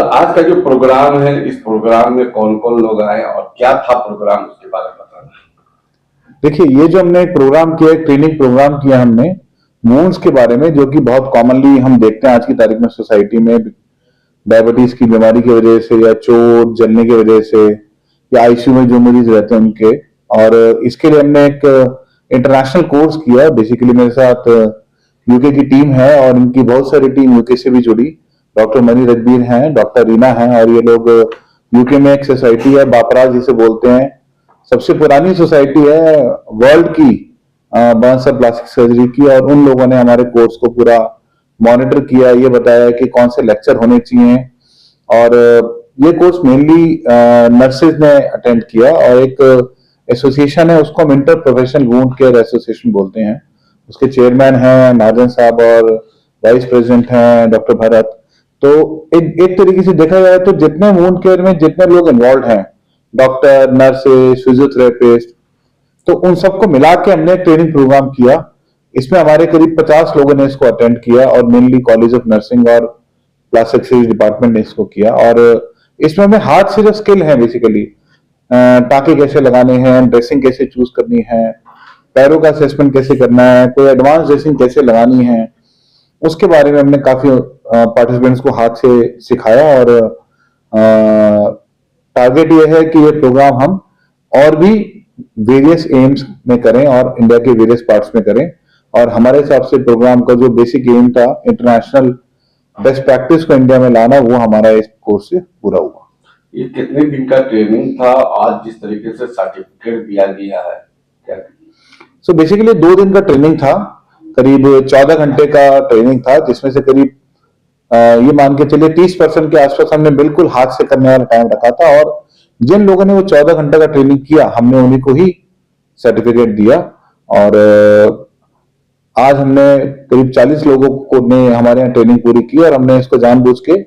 आज का जो प्रोग्राम है, इस प्रोग्राम में कौन कौन लोग आए और क्या था प्रोग्राम, उसके बारे में बताना। देखिए, ये जो हमने एक प्रोग्राम किया, एक ट्रेनिंग प्रोग्राम किया हमने वूंड्स के बारे में, जो कि बहुत कॉमनली हम देखते हैं आज की तारीख में सोसाइटी में, डायबिटीज की बीमारी की वजह से या चोट जलने की वजह से या आईसीयू में जो मरीज रहते हैं उनके। और इसके लिए हमने एक इंटरनेशनल कोर्स किया। बेसिकली मेरे साथ यूके की टीम है और इनकी बहुत सारी टीम यूके से भी जुड़ी। डॉक्टर मनी रणबीर हैं, डॉक्टर रीना हैं, और ये लोग यूके में एक सोसाइटी है बापराज जिसे बोलते हैं, सबसे पुरानी सोसाइटी है वर्ल्ड की बर्न्स और प्लास्टिक सर्जरी की। और उन लोगों ने हमारे कोर्स को पूरा मॉनिटर किया, ये बताया कि कौन से लेक्चर होने चाहिए। और ये कोर्स मेनली नर्सेज ने अटेंड किया, और एक एसोसिएशन है उसको हम inter professional wound care association बोलते हैं। उसके चेयरमैन हैं महाजन साहब और वाइस प्रेसिडेंट हैं डॉक्टर भरत। तो एक तरीके से देखा जाए तो जितने वुंड केयर में जितने लोग इन्वॉल्व हैं, डॉक्टर, नर्सेज, फिजियोथेरेपिस्ट, तो उन सबको मिला के हमने एक ट्रेनिंग प्रोग्राम किया। इसमें हमारे करीब 50 लोगों ने इसको अटेंड किया, और मेनली कॉलेज ऑफ नर्सिंग और प्लास्टिक सर्जरी डिपार्टमेंट ने इसको किया। और इसमें हमें हाथ से जो स्किल है बेसिकली, टाँके कैसे लगाने हैं, ड्रेसिंग कैसे चूज करनी है, पैरों का असेसमेंट कैसे करना है, कोई एडवांस ड्रेसिंग कैसे लगानी है, उसके बारे में हमने काफी पार्टिसिपेंट्स को हाथ से सिखाया। और टारगेट ये है कि ये प्रोग्राम हम और भी वेरियस एम्स में करें और इंडिया के वेरियस पार्ट्स में करें। और हमारे हिसाब से प्रोग्राम का जो बेसिक एम था, इंटरनेशनल बेस्ट प्रैक्टिस को इंडिया में लाना, वो हमारा इस कोर्स से पूरा हुआ। ये कितने दिन का ट्रेनिंग था? आज जिस तरीके से सर्टिफिकेट दिया गया है, क्या? सो बेसिकली 2 दिन का ट्रेनिंग था, करीब 14 घंटे का ट्रेनिंग था, जिसमें से करीब ये मान के चलिए 30% के आसपास हमने बिल्कुल हाथ से करने वाला टाइम रखा था। और जिन लोगों ने वो 14 घंटे का ट्रेनिंग किया, हमने उन्हीं को ही सर्टिफिकेट दिया। और आज हमने करीब 40 लोगों को ने हमारे यहाँ ट्रेनिंग पूरी की, और हमने इसको जानबूझ के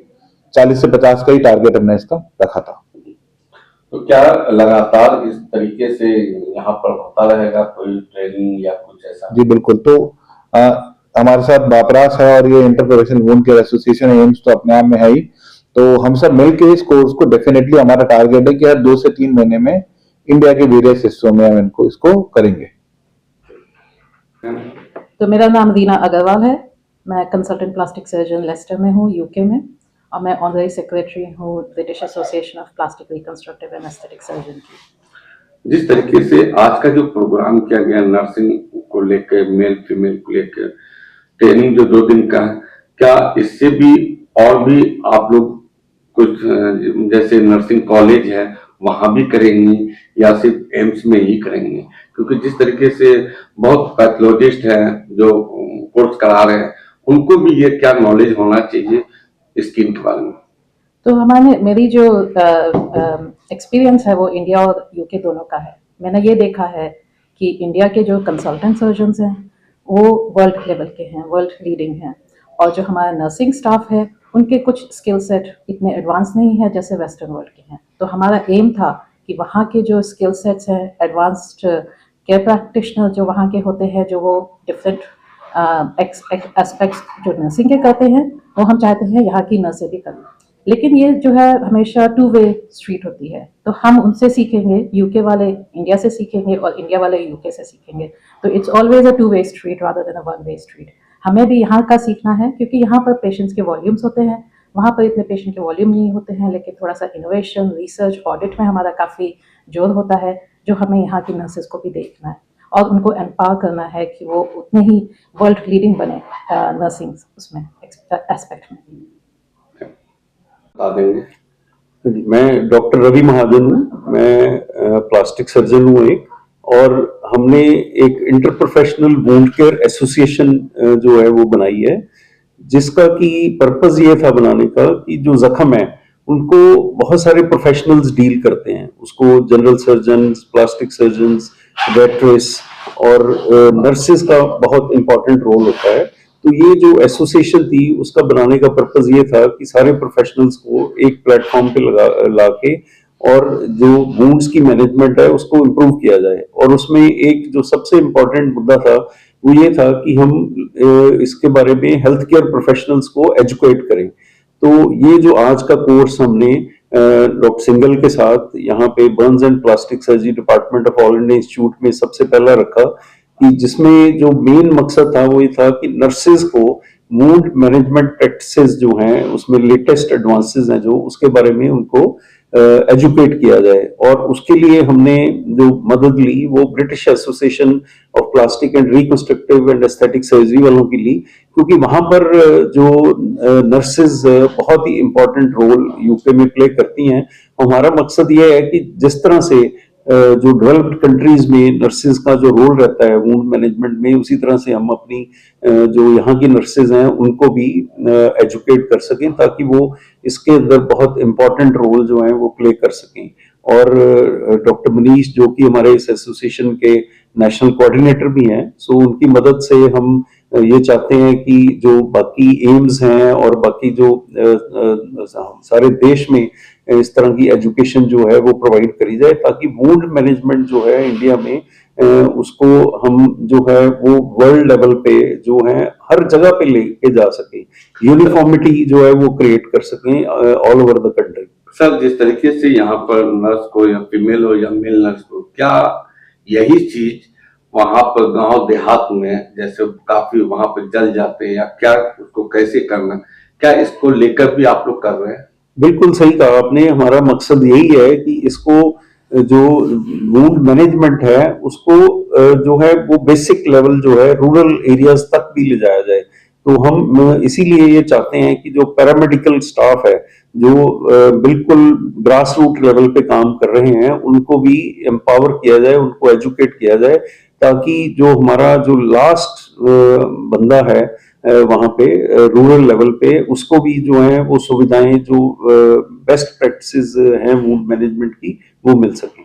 40 से 50 का ही टारगेट हमने इसका रखा था। तो क्या लगातार इस तरीके से यहाँ पर होता रहेगा कोई ट्रेनिंग या कुछ ऐसा? जी बिल्कुल। तो हमारे साथ बापरास है और ये inter professional wound care association AIIMS तो अपने आप में है ही। तो हम सब मिलकर इस कोर्स को, डेफिनेटली हमारा टारगेट है कि हर 2 से 3 महीने में इंडिया के वेरियस हिस्सों में हम इसको करेंगे। तो मेरा नाम रीना अग्रवाल है, मैं कंसल्टेंट प्लास्टिक सर्जन लेस्टर में हूँ यूके में, और मैं ऑनररी सेक्रेटरी हूँ British association of plastic reconstructive and aesthetic surgeon की। जिस तरीके से आज का जो प्रोग्राम किया गया नर्सिंग को लेकर, मेल फीमेल को लेकर ट्रेनिंग जो 2 दिन का है, क्या इससे भी और भी आप लोग कुछ जैसे नर्सिंग कॉलेज है वहां भी करेंगे या सिर्फ एम्स में ही करेंगे? क्योंकि जिस तरीके से बहुत पैथोलॉजिस्ट हैं जो कोर्स करा रहे हैं, उनको भी ये क्या नॉलेज होना चाहिए स्किन के बारे में? तो मेरी जो एक्सपीरियंस है वो इंडिया और यूके दोनों का है। मैंने ये देखा है कि इंडिया के जो कंसल्टेंट सर्जन्स हैं वो वर्ल्ड लेवल के हैं, वर्ल्ड लीडिंग हैं, और जो हमारा नर्सिंग स्टाफ है उनके कुछ स्किल सेट इतने एडवांस नहीं है जैसे वेस्टर्न वर्ल्ड के हैं। तो हमारा एम था कि वहाँ के जो स्किल सेट्स हैं, एडवांस्ड केयर प्रैक्टिशनर जो वहाँ के होते हैं, जो वो डिफरेंट एस्पेक्ट्स जो नर्सिंग के करते हैं, वो हम चाहते हैं यहाँ की नर्सें भी करें। लेकिन ये जो है हमेशा 2 वे स्ट्रीट होती है। तो हम उनसे सीखेंगे, यूके वाले इंडिया से सीखेंगे और इंडिया वाले यूके से सीखेंगे। तो it's always a 2 way street rather than a 1 way street. हमें भी यहाँ का सीखना है, क्योंकि यहाँ पर पेशेंट्स के वॉल्यूम्स होते हैं, वहाँ पर इतने पेशेंट के वॉल्यूम नहीं होते हैं, लेकिन थोड़ा सा इनोवेशन, रिसर्च, ऑडिट में हमारा काफ़ी जोर होता है, जो हमें यहाँ की नर्सेज को भी देखना है और उनको एम्पावर करना है कि वो उतने ही वर्ल्ड लीडिंग बने नर्सिंग उसमें एस्पेक्ट में। मैं डॉक्टर रवि महाजन हूँ, मैं प्लास्टिक सर्जन हूँ एक, और हमने एक inter professional wound care association जो है वो बनाई है, जिसका की पर्पस ये था बनाने का कि जो जख्म है उनको बहुत सारे प्रोफेशनल्स डील करते हैं, उसको जनरल सर्जन्स, प्लास्टिक सर्जन्स, वेटरिस और नर्सेज का बहुत इंपॉर्टेंट रोल होता है। तो ये जो एसोसिएशन थी उसका बनाने का पर्पस ये था कि सारे प्रोफेशनल्स को एक प्लेटफॉर्म पे ला के और जो वुंड्स की मैनेजमेंट है उसको इम्प्रूव किया जाए। और उसमें एक जो सबसे इम्पोर्टेंट मुद्दा था वो ये था कि हम इसके बारे में हेल्थ केयर प्रोफेशनल्स को एजुकेट करें। तो ये जो आज का कोर्स हमने डॉक्टर सिंगल के साथ यहाँ पे Burns and plastic surgery department of all India institute में सबसे पहला रखा, कि जिसमें जो मेन मकसद था वो ये था कि नर्सेज को वुंड मैनेजमेंट प्रैक्टिसेस जो हैं उसमें लेटेस्ट एडवांसेस हैं जो उसके बारे में उनको एजुकेट किया जाए। और उसके लिए हमने जो मदद ली वो British association of plastic and reconstructive and aesthetic surgery वालों की ली, क्योंकि वहां पर जो नर्सेज बहुत ही इंपॉर्टेंट रोल यूके में प्ले करती हैं। हमारा मकसद ये है कि जिस तरह से जो डेवलप्ड कंट्रीज में नर्सेज का जो रोल रहता है वुंड मैनेजमेंट में, उसी तरह से हम अपनी जो यहाँ की नर्सेज हैं उनको भी एजुकेट कर सकें, ताकि वो इसके अंदर बहुत इंपॉर्टेंट रोल जो है वो प्ले कर सकें। और डॉक्टर मनीष जो कि हमारे इस एसोसिएशन के नेशनल कोऑर्डिनेटर भी हैं, सो उनकी मदद से हम ये चाहते हैं कि जो बाकी एम्स हैं और बाकी जो सारे देश में इस तरह की एजुकेशन जो है वो प्रोवाइड करी जाए, ताकि वुंड मैनेजमेंट जो है इंडिया में उसको हम जो है वो वर्ल्ड लेवल पे जो है हर जगह पे लेके जा सके, यूनिफॉर्मिटी जो है वो क्रिएट कर सकें all over the country. Sir, जिस तरीके से यहाँ पर नर्स को या फीमेल हो या मेल नर्स को, क्या यही चीज वहां पर गांव देहात में जैसे काफी वहां पर जल जाते हैं, या क्या उसको कैसे करना, क्या इसको लेकर भी आप लोग कर रहे हैं? बिल्कुल सही कहा आपने। हमारा मकसद यही है कि इसको जो वुंड मैनेजमेंट है उसको जो है वो बेसिक लेवल जो है रूरल एरियाज तक भी ले जाया जाए। तो हम इसीलिए ये चाहते हैं कि जो पैरामेडिकल स्टाफ है जो बिल्कुल ग्रास रूट लेवल पे काम कर रहे हैं उनको भी एम्पावर किया जाए, उनको एजुकेट किया जाए, ताकि जो हमारा जो लास्ट बंदा है वहां पे रूरल लेवल पे उसको भी जो है वो सुविधाएं जो बेस्ट प्रैक्टिसेस हैं वुंड मैनेजमेंट की वो मिल सके।